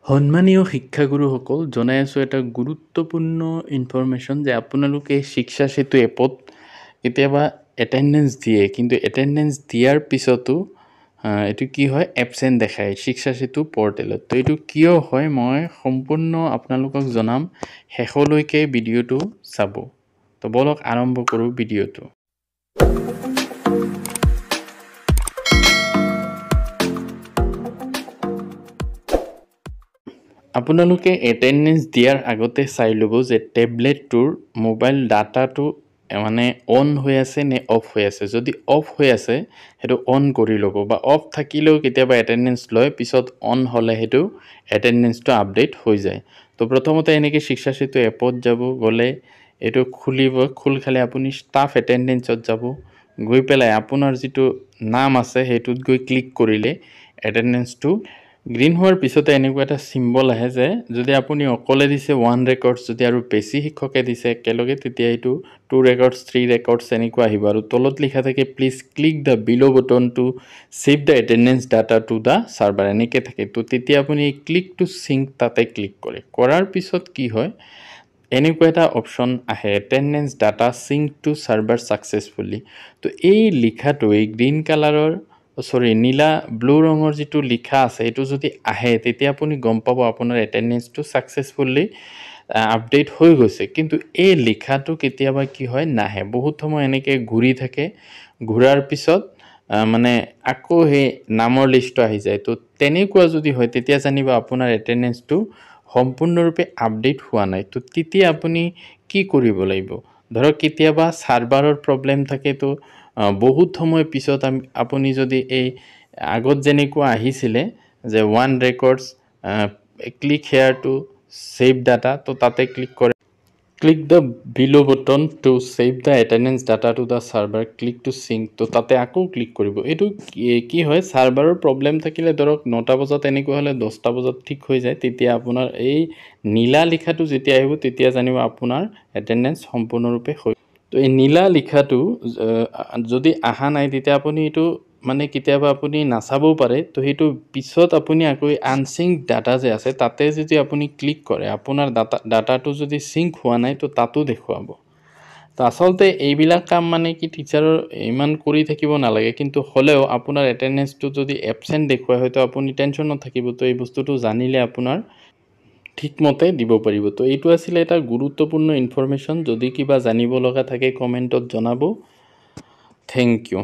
সন্মানীয় শিক্ষাগুৰুসকল, জনাই আছোঁ এটা গুৰুত্বপূৰ্ণ ইনফৰমেশ্যন যে আপোনালোকে শিক্ষা সেতু এপত কেতিয়াবা এটেণ্ডেঞ্চ দিয়ে, কিন্তু এটেণ্ডেঞ্চ দিয়াৰ পিছতো এইটো কি হয়, এবচেণ্ট দেখায় শিক্ষা সেতু পৰ্টেলত। তো এইটো কিয় হয় মই সম্পূৰ্ণ আপোনালোকক জনাম, শেষলৈকে ভিডিঅ'টো চাব। তো বলক আৰম্ভ কৰোঁ ভিডিঅ'টো। আপোনালোকে এটেণ্ডেঞ্চ দিয়াৰ আগতে চাই ল'ব যে টেবলেটটোৰ মোবাইল ডাটাটো মানে অন হৈ আছে নে অফ হৈ আছে। যদি অফ হৈ আছে সেইটো অন কৰি ল'ব, বা অফ থাকিলেও কেতিয়াবা এটেণ্ডেঞ্চ লয়, পিছত অন হ'লে সেইটো এটেণ্ডেঞ্চটো আপডেট হৈ যায়। তো প্ৰথমতে এনেকৈ শিক্ষা সেতু এপত যাব, গ'লে এইটো খুলিব, খোল খালে আপুনি ষ্টাফ এটেণ্ডেঞ্চত যাব, গৈ পেলাই আপোনাৰ যিটো নাম আছে সেইটোত গৈ ক্লিক কৰিলে এটেণ্ডেঞ্চটো গ্ৰীণ হোৱাৰ পিছতে এনেকুৱা এটা চিম্বল আহে যে যদি আপুনি অকলে দিছে 1 ৰেকৰ্ডছ, যদি আৰু বেছি শিক্ষকে দিছে একেলগে তেতিয়া এইটো 2 ৰেকৰ্ডছ 3 ৰেকৰ্ডছ এনেকুৱা আহিব। আৰু তলত লিখা থাকে please click the below' button to save the attendance data to the server, এনেকৈ থাকে। তো তেতিয়া আপুনি ক্লিক টু চিংক তাতে ক্লিক কৰে। কৰাৰ পিছত কি হয়, এনেকুৱা এটা অপশ্যন আহে, attendance data sync to server successfully. তো এই লিখাটো, এই গ্ৰীণ কালাৰৰ নীলা ব্লু ৰঙৰ যিটো লিখা আছে এইটো যদি আহে তেতিয়া আপুনি গম পাব আপোনাৰ এটেণ্ডেঞ্চটো ছাকচেছফুলি আপডেট হৈ গৈছে। কিন্তু এই লিখাটো কেতিয়াবা কি হয়, নাহে। বহুত সময় এনেকৈ ঘূৰি থাকে, ঘূৰাৰ পিছত মানে আকৌ সেই নামৰ লিষ্টটো আহি যায়। তো তেনেকুৱা যদি হয় তেতিয়া জানিব আপোনাৰ এটেণ্ডেঞ্চটো সম্পূৰ্ণৰূপে আপডেট হোৱা নাই। তো তেতিয়া আপুনি কি কৰিব লাগিব, ধৰক কেতিয়াবা ছাৰ্ভাৰৰ প্ৰব্লেম থাকে, তো বহুত সময় পিছত আপুনি যদি এই আগত যেনেকুৱা আহিছিলে যে 1 records click here to save data, তো তাতে ক্লিক কৰে, click the below' button to save the attendance data to the server, click to sync, তো তাতে আকৌ ক্লিক কৰিব। এইটো কি হয়, ছাৰ্ভাৰৰ প্ৰব্লেম থাকিলে ধৰক 9টা বজাত এনেকুৱা হ'লে 10টা বজাত ঠিক হৈ যায়। তেতিয়া আপোনাৰ এই নীলা লিখাটো যেতিয়া আহিব তেতিয়া জানিব আপোনাৰ এটেণ্ডেঞ্চ সম্পূৰ্ণৰূপে হৈ। তো এই নীলা লিখাটো যদি অহা নাই তেতিয়া আপুনি এইটো মানে কেতিয়াবা আপুনি নাচাবও পাৰে। তো সেইটো পিছত আপুনি আকৌ আনচিংক ডাটা যে আছে তাতে যদি আপুনি ক্লিক কৰে, আপোনাৰ ডাটাটো যদি চিংক হোৱা নাই তো তাতো দেখুৱাব। তো আচলতে এইবিলাক কাম মানে কি টিচাৰৰ ইমান কৰি থাকিব নালাগে, কিন্তু হ'লেও আপোনাৰ এটেণ্ডেঞ্চটো যদি এবচেণ্ট দেখুৱাই হয়তো আপুনি টেনশ্যনত থাকিব। তো এই বস্তুটো জানিলে আপোনাৰ ঠিকমতে দিব পাৰিব। তো এইটো আছিলে এটা গুৰুত্বপূৰ্ণ ইনফৰমেশ্যন। যদি কিবা জানিব লগা থাকে কমেণ্টত জনাব। Thank U.